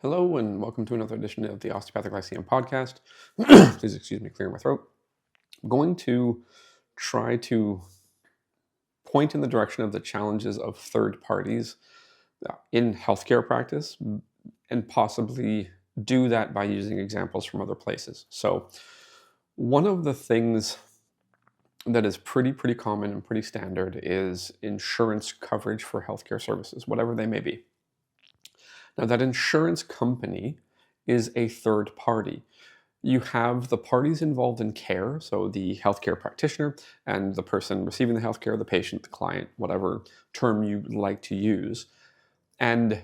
Hello and welcome to another edition of the Osteopathic Lyceum podcast. Please excuse me clearing my throat. I'm going to try to point in the direction of the challenges of third parties in healthcare practice and possibly do that by using examples from other places. So one of the things that is pretty common and pretty standard is insurance coverage for healthcare services, whatever they may be. Now, that insurance company is a third party. You have the parties involved in care, so the healthcare practitioner and the person receiving the healthcare, the patient, the client, whatever term you like to use. And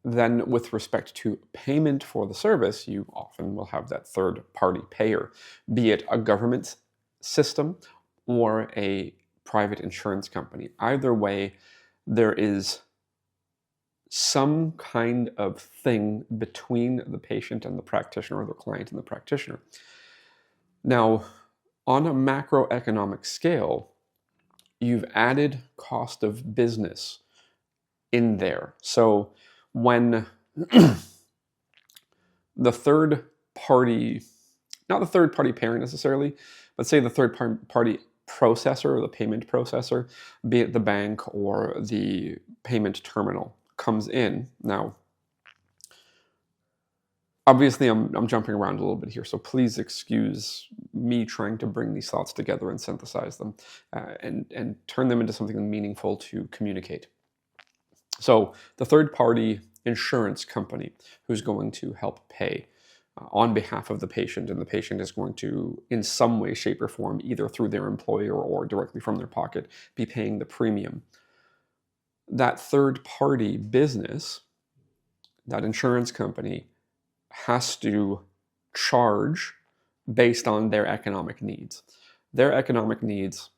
then with respect to payment for the service, you often will have that third party payer, be it a government system or a private insurance company. Either way, there is some kind of thing between the patient and the practitioner, or the client and the practitioner. Now, on a macroeconomic scale, you've added cost of business in there. So when the third party, not the third party payer necessarily, but say the third party processor or the payment processor, be it the bank or the payment terminal, comes in. Now, obviously I'm jumping around a little bit here, so please excuse me trying to bring these thoughts together and synthesize them and turn them into something meaningful to communicate. So the third party insurance company who's going to help pay on behalf of the patient, and the patient is going to, in some way, shape, or form, either through their employer or directly from their pocket, be paying the premium. That third party business, that insurance company, has to charge based on their economic needs. Their economic needs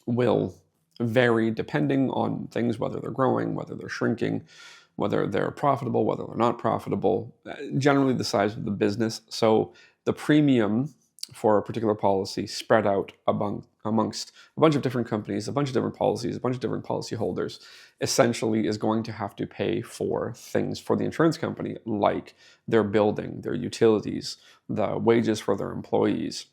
will vary depending on things, whether they're growing, whether they're shrinking, whether they're profitable, whether they're not profitable, generally the size of the business. So the premium for a particular policy spread out amongst a bunch of different companies, a bunch of different policies, a bunch of different policy holders, essentially is going to have to pay for things for the insurance company, like their building, their utilities, the wages for their employees,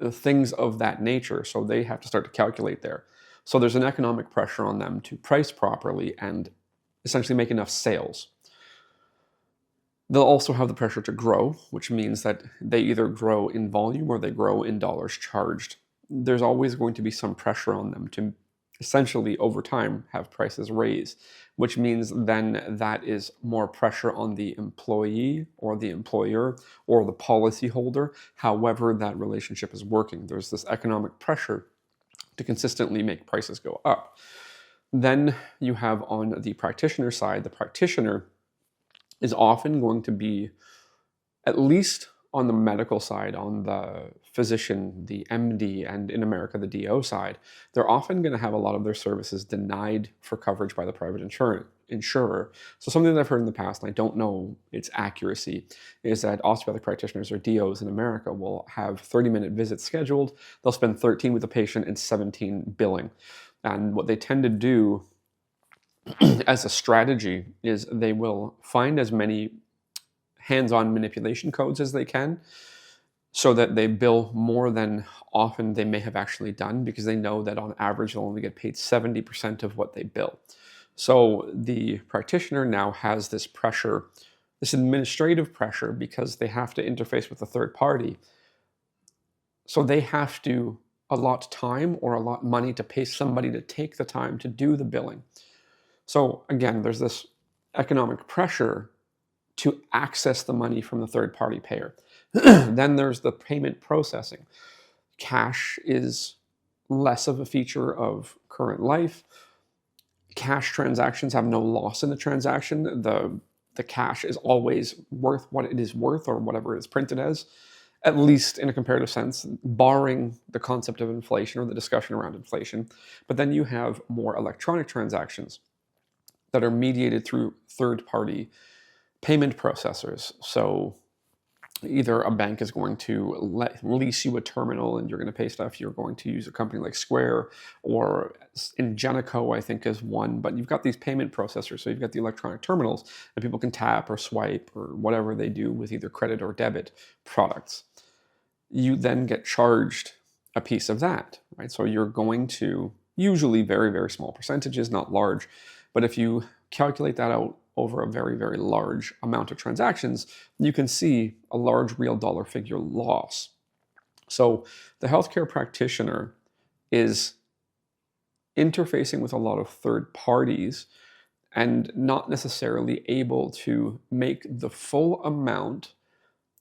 things of that nature. So they have to start to calculate there. So there's an economic pressure on them to price properly and essentially make enough sales. They'll also have the pressure to grow, which means that they either grow in volume or they grow in dollars charged. There's always going to be some pressure on them to essentially, over time, have prices raise, which means then that is more pressure on the employee or the employer or the policyholder, however that relationship is working. There's this economic pressure to consistently make prices go up. Then you have on the practitioner side, the practitioner is often going to be, at least on the medical side, on the physician, the MD, and in America, the DO side, they're often going to have a lot of their services denied for coverage by the private insurer. So something that I've heard in the past, and I don't know its accuracy, is that osteopathic practitioners or DOs in America will have 30-minute visits scheduled. They'll spend 13 with the patient and 17 billing. And what they tend to do as a strategy is they will find as many hands-on manipulation codes as they can so that they bill more than often they may have actually done, because they know that on average they'll only get paid 70% of what they bill. So the practitioner now has this pressure, this administrative pressure, because they have to interface with a third party. So they have to allot time or allot money to pay somebody to take the time to do the billing. So again, there's this economic pressure to access the money from the third party payer. Then there's the payment processing. Cash is less of a feature of current life. Cash transactions have no loss in the transaction. The cash is always worth what it is worth, or whatever it is printed as, at least in a comparative sense, barring the concept of inflation or the discussion around inflation. But then you have more electronic transactions that are mediated through third-party payment processors. So either a bank is going to lease you a terminal and you're going to pay stuff. You're going to use a company like Square, or Ingenico, I think, is one. But you've got these payment processors. So you've got the electronic terminals that people can tap or swipe or whatever they do with either credit or debit products. You then get charged a piece of that, right? So you're going to, usually very, very small percentages, not large. But if you calculate that out over a very, very large amount of transactions, you can see a large real dollar figure loss. So the healthcare practitioner is interfacing with a lot of third parties and not necessarily able to make the full amount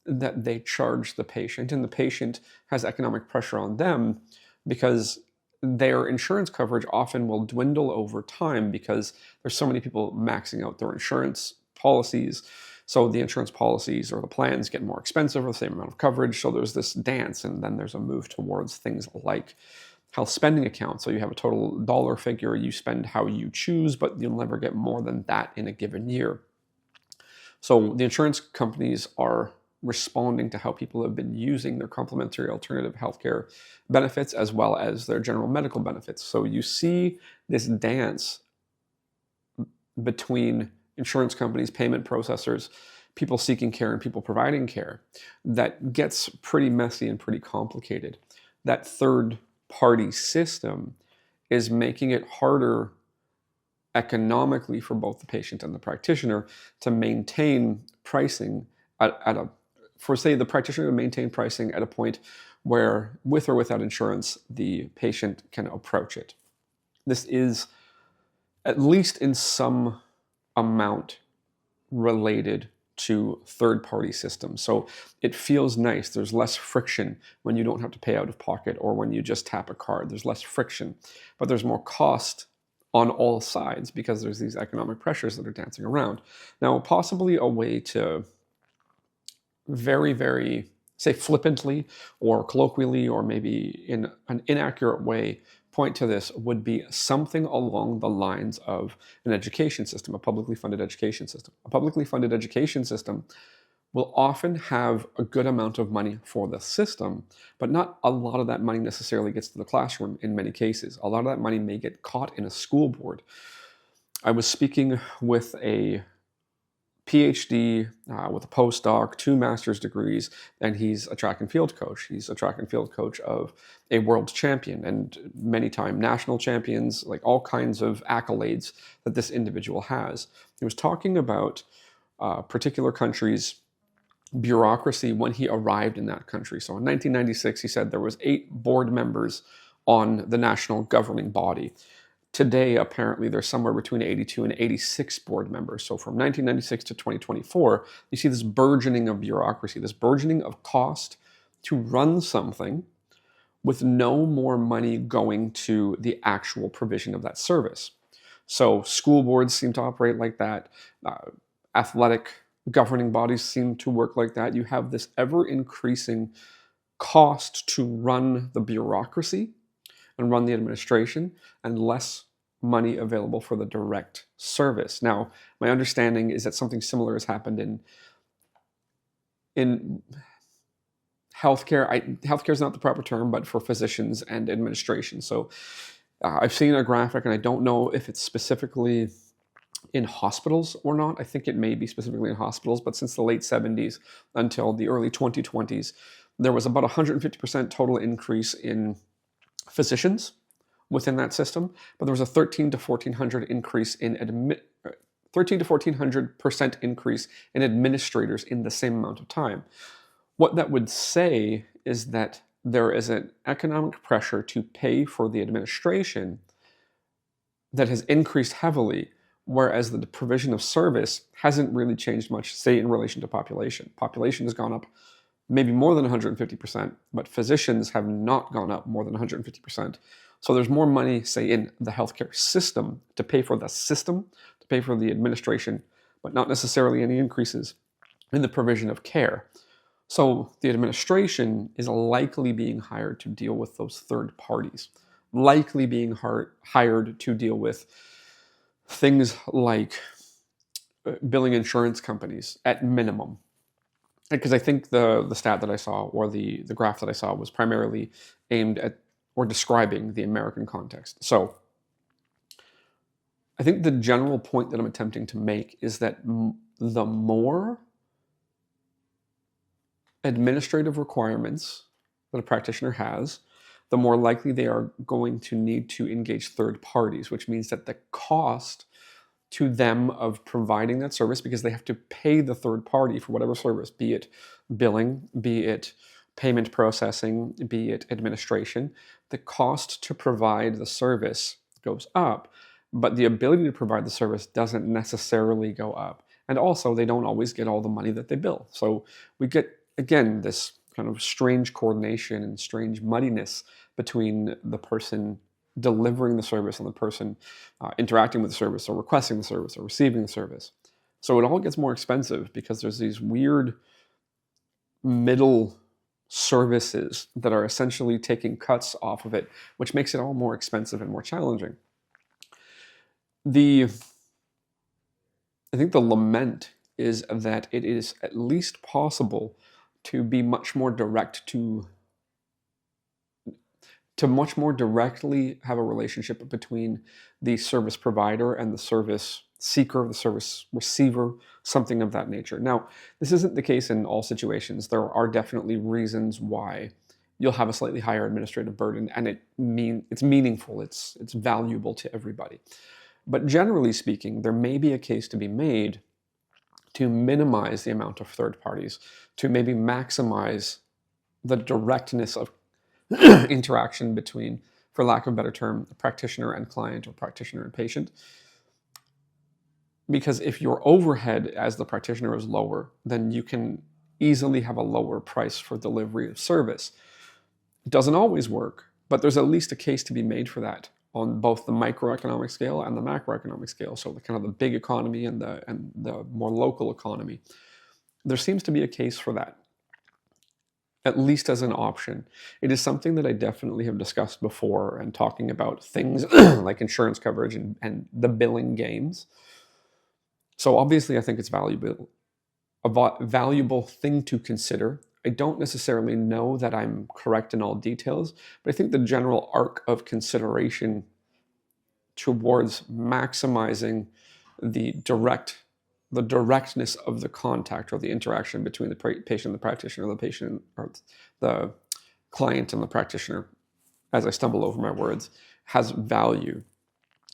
that they charge the patient. And the patient has economic pressure on them because their insurance coverage often will dwindle over time because there's so many people maxing out their insurance policies. So the insurance policies or the plans get more expensive for the same amount of coverage. So there's this dance, and then there's a move towards things like health spending accounts. So you have a total dollar figure, you spend how you choose, but you'll never get more than that in a given year. So the insurance companies are responding to how people have been using their complementary alternative healthcare benefits as well as their general medical benefits. So you see this dance between insurance companies, payment processors, people seeking care, and people providing care that gets pretty messy and pretty complicated. That third party system is making it harder economically for both the patient and the practitioner to maintain pricing at a, for say the practitioner to maintain pricing at a point where, with or without insurance, the patient can approach it. This is, at least in some amount, related to third-party systems. So it feels nice. There's less friction when you don't have to pay out of pocket or when you just tap a card. There's less friction, but there's more cost on all sides because there's these economic pressures that are dancing around. Now, possibly a way to very, very, say, flippantly or colloquially or maybe in an inaccurate way point to this would be something along the lines of an education system, a publicly funded education system. A publicly funded education system will often have a good amount of money for the system, but not a lot of that money necessarily gets to the classroom in many cases. A lot of that money may get caught in a school board. I was speaking with a PhD with a postdoc, 2 master's degrees, and he's a track and field coach. He's a track and field coach of a world champion and many-time national champions, like all kinds of accolades that this individual has. He was talking about particular countries' bureaucracy when he arrived in that country. So in 1996, he said there was 8 board members on the national governing body. Today, apparently, there's somewhere between 82 and 86 board members. So from 1996 to 2024, you see this burgeoning of bureaucracy, this burgeoning of cost to run something with no more money going to the actual provision of that service. So school boards seem to operate like that. Athletic governing bodies seem to work like that. You have this ever-increasing cost to run the bureaucracy and run the administration, and less money available for the direct service. Now, my understanding is that something similar has happened in healthcare. Healthcare is not the proper term, but for physicians and administration. So I've seen a graphic, and I don't know if it's specifically in hospitals or not. I think it may be specifically in hospitals, but since the late 70s until the early 2020s, there was about 150% total increase in physicians within that system, but there was a 13 to 1400 increase in 13 to 1400% increase in administrators in the same amount of time. What that would say is that there is an economic pressure to pay for the administration that has increased heavily, whereas the provision of service hasn't really changed much, say, in relation to population. Population has gone up maybe more than 150%, but physicians have not gone up more than 150%. So there's more money, say, in the healthcare system to pay for the system, to pay for the administration, but not necessarily any increases in the provision of care. So the administration is likely being hired to deal with those third parties, likely being hired to deal with things like billing insurance companies at minimum. because I think the stat that I saw, or the graph that I saw, was primarily aimed at or describing the American context. So I think the general point that I'm attempting to make is that the more administrative requirements that a practitioner has, the more likely they are going to need to engage third parties, which means that the cost to them of providing that service, because they have to pay the third party for whatever service, be it billing, be it payment processing, be it administration, the cost to provide the service goes up, but the ability to provide the service doesn't necessarily go up. And also, they don't always get all the money that they bill. So we get, again, this kind of strange coordination and strange muddiness between the person delivering the service and the person interacting with the service, or requesting the service, or receiving the service. So it all gets more expensive because there's these weird middle services that are essentially taking cuts off of it, which makes it all more expensive and more challenging. I think the lament is that it is at least possible to be much more direct, to much more directly have a relationship between the service provider and the service seeker, the service receiver, something of that nature. Now, this isn't the case in all situations. There are definitely reasons why you'll have a slightly higher administrative burden, and it's meaningful, it's valuable to everybody. But generally speaking, there may be a case to be made to minimize the amount of third parties, to maybe maximize the directness of interaction between, for lack of a better term, practitioner and client, or practitioner and patient. Because if your overhead as the practitioner is lower, then you can easily have a lower price for delivery of service. It doesn't always work, but there's at least a case to be made for that on both the microeconomic scale and the macroeconomic scale. So the kind of the big economy and the more local economy. There seems to be a case for that, at least as an option. It is something that I definitely have discussed before, and talking about things like insurance coverage and the billing games. So obviously I think it's valuable, a valuable thing to consider. I don't necessarily know that I'm correct in all details, but I think the general arc of consideration towards maximizing the directness of the contact, or the interaction between the patient and the practitioner, the patient or the client and the practitioner, as I stumble over my words, has value.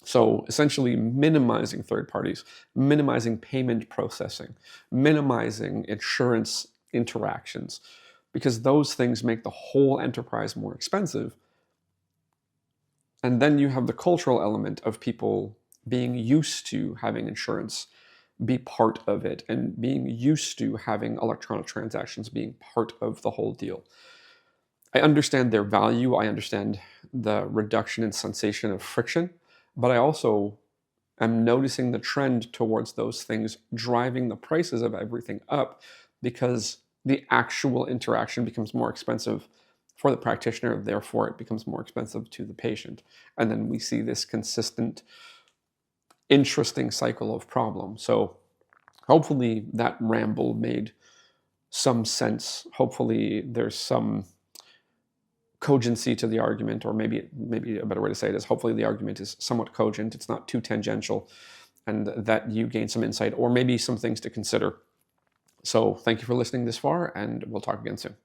So essentially minimizing third parties, minimizing payment processing, minimizing insurance interactions, because those things make the whole enterprise more expensive. And then you have the cultural element of people being used to having insurance be part of it, and being used to having electronic transactions being part of the whole deal. I understand their value. I understand the reduction in sensation of friction, but I also am noticing the trend towards those things driving the prices of everything up, because the actual interaction becomes more expensive for the practitioner, therefore it becomes more expensive to the patient. And then we see this consistent, interesting cycle of problems. So hopefully that ramble made some sense. Hopefully there's some cogency to the argument, or maybe a better way to say it is, hopefully the argument is somewhat cogent, it's not too tangential, and that you gain some insight, or maybe some things to consider. So thank you for listening this far, and we'll talk again soon.